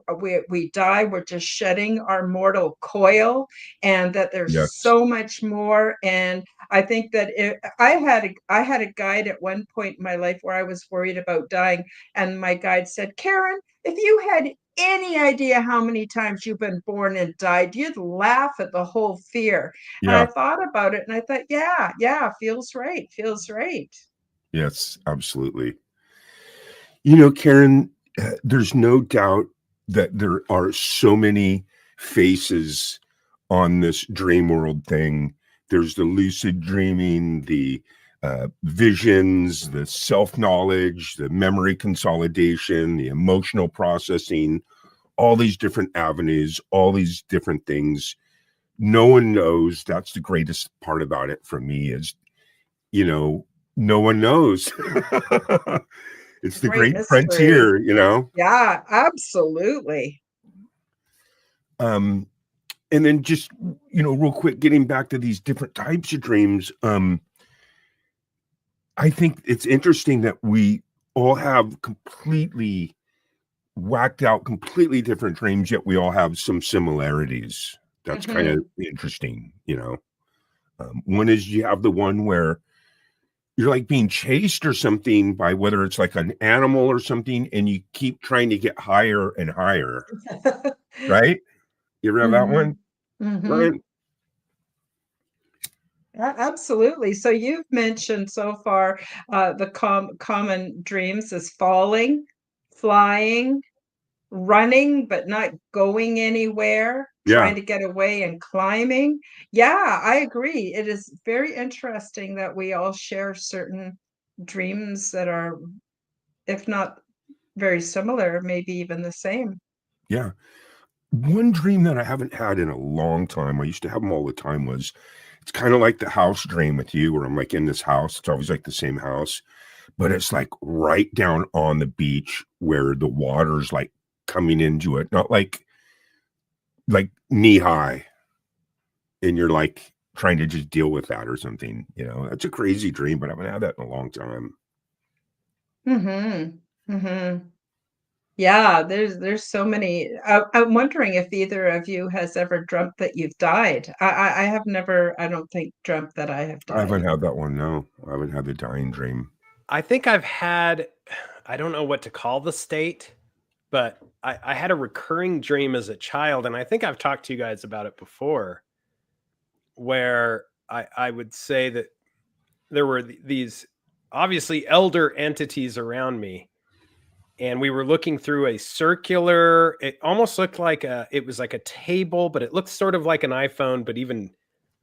we die, we're just shedding our mortal coil, and that there's yes, so much more. And I think that I had a guide at one point in my life where I was worried about dying, and my guide said, "Karen, if you had any idea how many times you've been born and died, you'd laugh at the whole fear." And I yeah, thought about it, and I thought, yeah, yeah, feels right, feels right. yes, absolutely. Karen, there's no doubt that there are so many faces on this dream world thing. There's the lucid dreaming, the visions, the self knowledge, the memory consolidation, the emotional processing, all these different avenues, all these different things. No one knows. That's the greatest part about it for me is, you know, no one knows. It's the Great great mystery. frontier. Yeah, absolutely. Um, and then just, real quick, getting back to these different types of dreams. I think it's interesting that we all have completely whacked out, completely different dreams, yet we all have some similarities. That's kind of Mhm. interesting. One is you have the one where you're like being chased or something by whether it's like an animal or something, and you keep trying to get higher and higher, right? You ever have that one, Mhm. Mhm. Ryan? Absolutely. So you've mentioned so far the common dreams is falling, flying, running but not going anywhere, Yeah, trying to get away, and climbing. Yeah, I agree. It is very interesting that we all share certain dreams that are, if not very similar, maybe even the same. yeah. one dream that I haven't had in a long time, I used to have them all the time, was it's kind of like the house dream with you, where I'm like in this house. It's always like the same house, but it's like right down on the beach where the water's like coming into it, not like knee high, and you're like trying to just deal with that or something. That's a crazy dream, but I haven't had that in a long time. Mm-hmm. Mm-hmm. Yeah, there's so many. I'm wondering if either of you has ever dreamt that you've died. I have never, I don't think, dreamt that I have I died. haven't had that one. No, I haven't had the dying dream. I think I've had, I don't know what to call the state, but I had a recurring dream as a child. And I think I've talked to you guys about it before, where I would say that there were these obviously elder entities around me. And we were looking through a circular, it almost looked like it was like a table, but it looked sort of like an iPhone, but even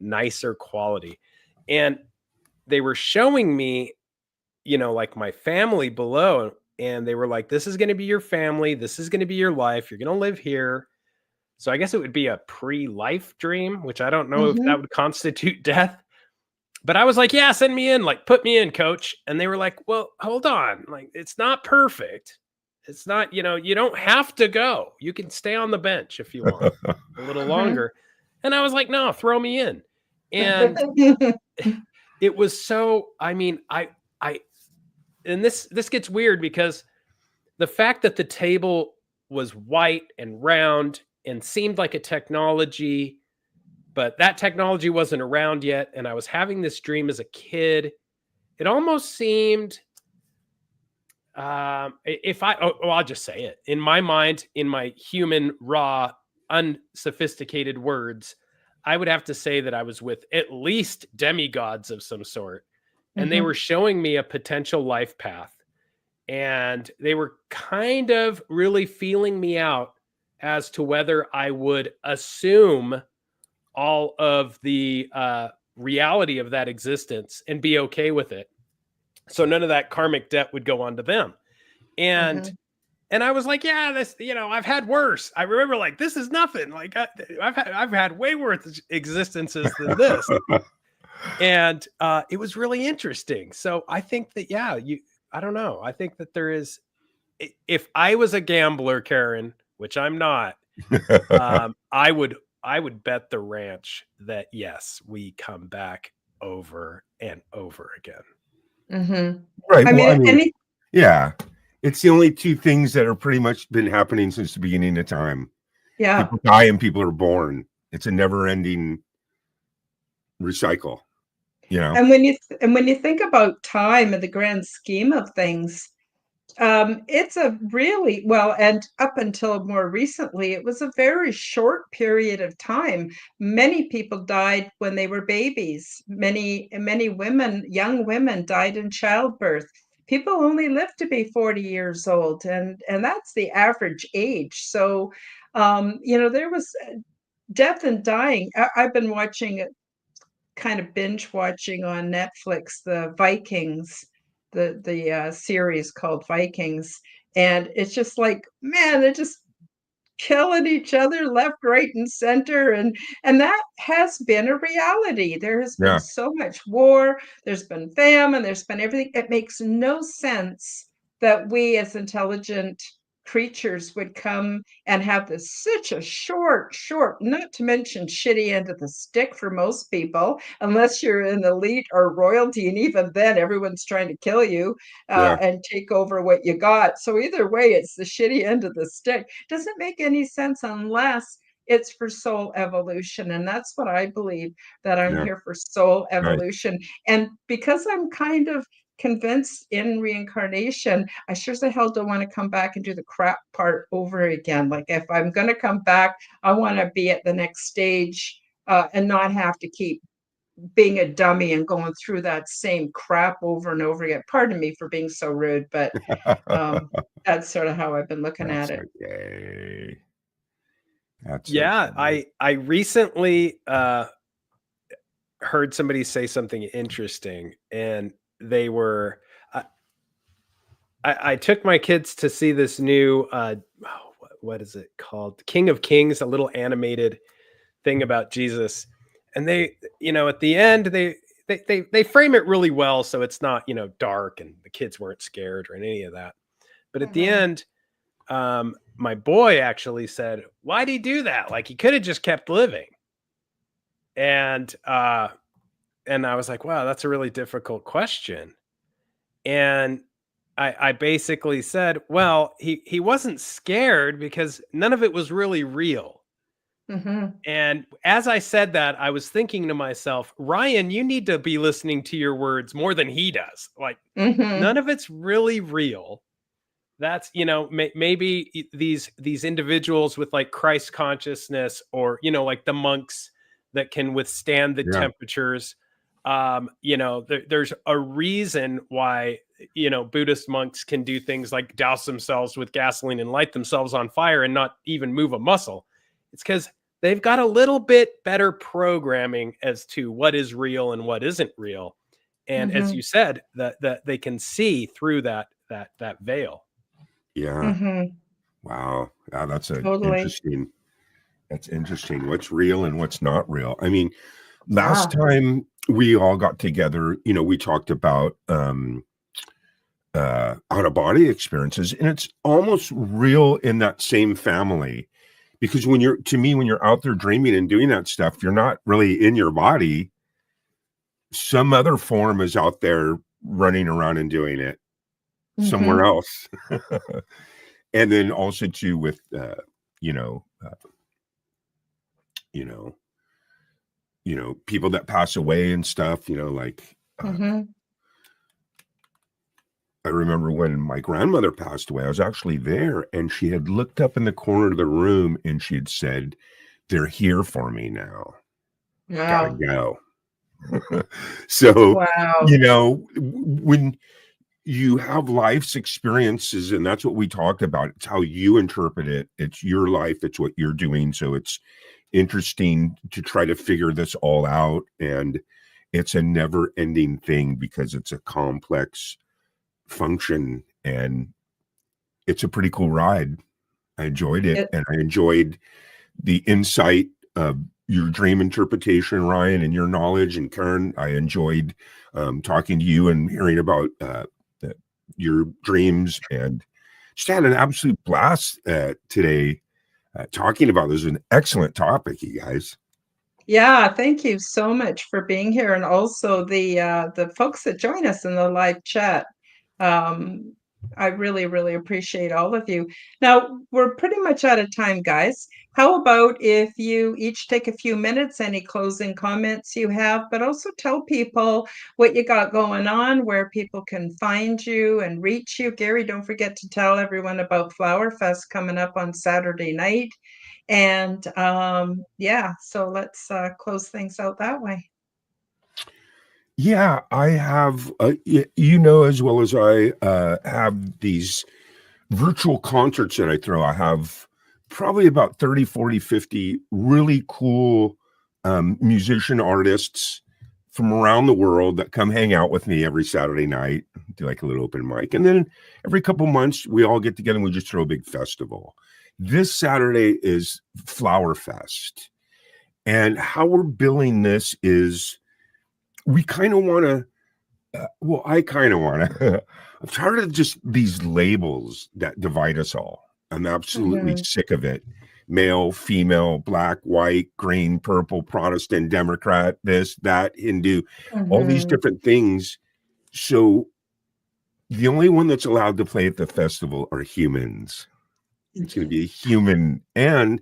nicer quality. And they were showing me, like my family below. And they were like, this is going to be your family. This is going to be your life. You're going to live here. So I guess it would be a pre-life dream, which I don't know if that Mm-hmm. would constitute death. But I was like, yeah, send me in, like, put me in, coach. And they were like, well, hold on. Like, it's not perfect. It's not, you don't have to go. You can stay on the bench if you want a little longer. And I was like, no, throw me in. And it was so, I mean, and this gets weird because the fact that the table was white and round and seemed like a technology, but that technology wasn't around yet. And I was having this dream as a kid. It almost seemed, I'll just say it. In my mind, in my human, raw, unsophisticated words, I would have to say that I was with at least demigods of some sort. And they were showing me a potential life path. And they were kind of really feeling me out as to whether I would assume all of the reality of that existence and be okay with it. So none of that karmic debt would go on to them. And I was like, yeah, this, I've had worse. I remember like, this is nothing. Like I've had way worse existences than this. And it was really interesting. So I think that, I don't know. I think that there is, if I was a gambler, Karen, which I'm not, I would bet the ranch that yes, we come back over and over again. Right. I Well, I mean, mean, yeah, it's the only two things that are pretty much been happening since the beginning of time. yeah. People die and people are born. It's a never-ending recycle. And when you think about time in the grand scheme of things, it's a really well, and up until more recently, it was a very short period of time. Many people died when they were babies. Many women, young women, died in childbirth. People only live to be 40 years old, and that's the average age. So, there was death and dying. I've been watching, kind of binge watching on Netflix, the Vikings, the series called Vikings, and it's just like, man, they're just killing each other left, right, and center, and that has been a reality. There has been Yeah. so much war, there's been famine, there's been everything. It makes no sense that we as intelligent creatures would come and have this such a short, not to mention shitty end of the stick for most people, unless you're an elite or royalty, and even then everyone's trying to kill you Yeah. and take over what you got. So either way, it's the shitty end of the stick. Doesn't make any sense unless it's for soul evolution. And that's what I believe, that I'm Yeah. here for soul Right. evolution. And because I'm kind of convinced in reincarnation, I sure as hell don't want to come back and do the crap part over again. Like if I'm going to come back, I want to be at the next stage and not have to keep being a dummy and going through that same crap over and over again. Pardon me for being so rude, but that's sort of how I've been looking That's at it. okay. That's Yeah, okay. I recently heard somebody say something interesting, and they were I took my kids to see this new what is it called? King of Kings, a little animated thing about Jesus. And they, at the end, they frame it really well. So it's not, dark and the kids weren't scared or any of that. But at the end, my boy actually said, why'd he do that? Like, he could have just kept living. And I was like, wow, that's a really difficult question. And I basically said, well, he wasn't scared because none of it was really real. And as I said that, I was thinking to myself, Ryan, you need to be listening to your words more than he does. Like, none of it's really real. That's, maybe these individuals with like Christ consciousness, or, like the monks that can withstand the temperatures. There's a reason why, Buddhist monks can do things like douse themselves with gasoline and light themselves on fire and not even move a muscle. It's because they've got a little bit better programming as to what is real and what isn't real. And as you said, that they can see through that veil. Yeah. Wow. Yeah, that's Totally. That's interesting. What's real and what's not real. I mean, last time we all got together, we talked about out-of-body experiences, and it's almost real in that same family, because when you're out there dreaming and doing that stuff, you're not really in your body. Some other form is out there running around and doing it somewhere else. And then also too with people that pass away and stuff, like I remember when my grandmother passed away, I was actually there, and she had looked up in the corner of the room and she had said, they're here for me now. Gotta go. So, when you have life's experiences, and that's what we talked about, it's how you interpret it. It's your life. It's what you're doing. So it's interesting to try to figure this all out. And it's a never ending thing because it's a complex function, and it's a pretty cool ride. I enjoyed it, and I enjoyed the insight of your dream interpretation, Ryan, and your knowledge. And Karen, I enjoyed talking to you and hearing about your dreams, and just had an absolute blast today talking about this. Is an excellent topic, you guys. Yeah, thank you so much for being here, and also the folks that join us in the live chat. I really, really appreciate all of you. Now, we're pretty much out of time, guys. How about if you each take a few minutes, any closing comments you have, but also tell people what you got going on, where people can find you and reach you. Gary, don't forget to tell everyone about Flower Fest coming up on Saturday night. And so let's close things out that way. Yeah, I have, as well as I have these virtual concerts that I throw. I have probably about 30, 40, 50 really cool musician artists from around the world that come hang out with me every Saturday night, do like a little open mic. And then every couple months, we all get together and we just throw a big festival. This Saturday is Flower Fest. And how we're billing this is, we kind of want to, I kind of want to, I'm tired of just these labels that divide us all. I'm absolutely sick of it. Male, female, black, white, green, purple, Protestant, Democrat, this, that, Hindu, all these different things. So the only one that's allowed to play at the festival are humans. It's going to be a human, and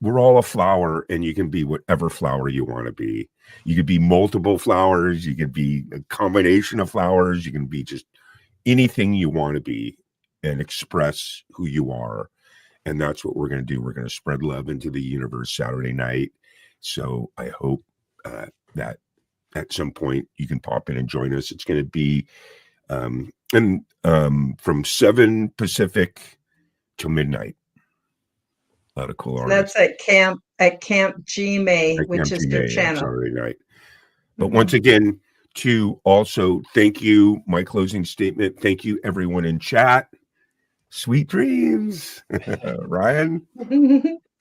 we're all a flower, and you can be whatever flower you want to be. You could be multiple flowers. You could be a combination of flowers. You can be just anything you want to be and express who you are. And that's what we're going to do. We're going to spread love into the universe Saturday night. So I hope that at some point you can pop in and join us. It's going to be from 7 Pacific till midnight. A lot of cool artists. That's at Camp G-May, which is your channel. Saturday night. But once again, to also thank you, my closing statement. Thank you, everyone in chat. Sweet dreams. Ryan.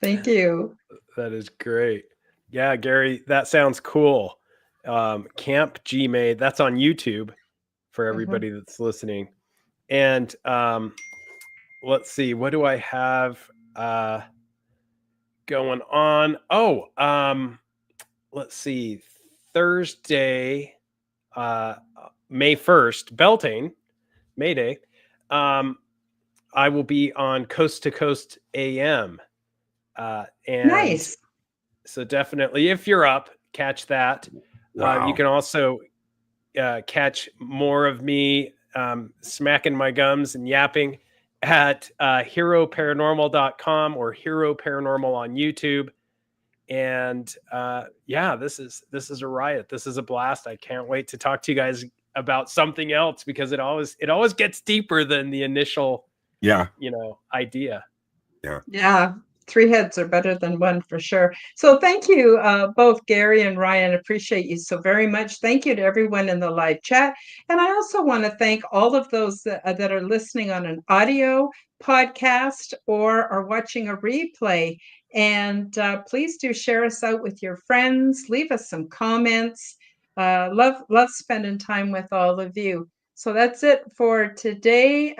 Thank you. That is great. Yeah, Gary, that sounds cool. Camp G-Made, that's on YouTube for everybody that's listening. And let's see, what do I have going on? Oh, let's see, Thursday, May 1st, Beltane, May Day. I will be on Coast to Coast AM. And Nice. so definitely, if you're up, catch that. Wow. You can also catch more of me smacking my gums and yapping at heroparanormal.com or Hero Paranormal on YouTube. And yeah, this is a riot. This is a blast. I can't wait to talk to you guys about something else, because it always gets deeper than the initial idea. Yeah. 3 heads are better than 1 for sure. So thank you, both Gary and Ryan. Appreciate you so very much. Thank you to everyone in the live chat. And I also want to thank all of those that are listening on an audio podcast or are watching a replay. And please do share us out with your friends. Leave us some comments. Love spending time with all of you. So that's it for today.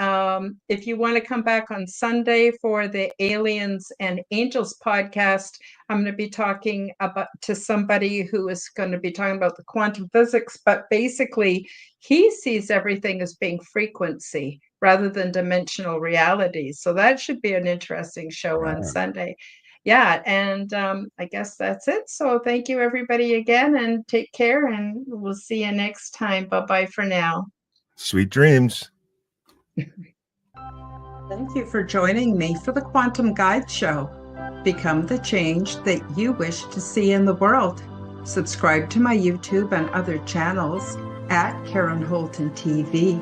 If you want to come back on Sunday for the Aliens and Angels podcast, I'm going to be talking to somebody who is going to be talking about the quantum physics, but basically he sees everything as being frequency rather than dimensional reality. So that should be an interesting show on Sunday. Yeah, and I guess that's it. So thank you everybody again, and take care, and we'll see you next time. Bye-bye for now. Sweet dreams. Thank you for joining me for the Quantum Guide Show. Become the change that you wish to see in the world. Subscribe to my YouTube and other channels at Karen Holton TV.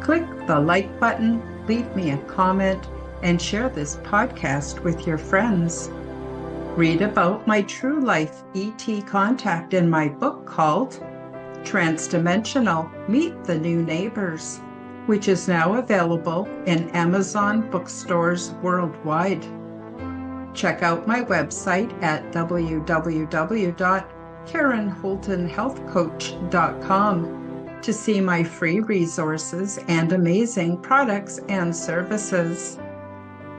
Click the like button, leave me a comment, and share this podcast with your friends. Read about my true life ET contact in my book called Transdimensional, Meet the New Neighbors, which is now available in Amazon bookstores worldwide. Check out my website at www.karenholtonhealthcoach.com to see my free resources and amazing products and services.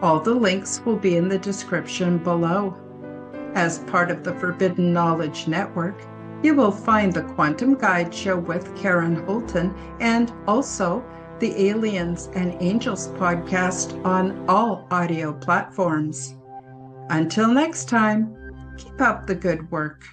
All the links will be in the description below. As part of the Forbidden Knowledge Network, you will find the Quantum Guide Show with Karen Holton and also the Aliens and Angels podcast on all audio platforms. Until next time, keep up the good work.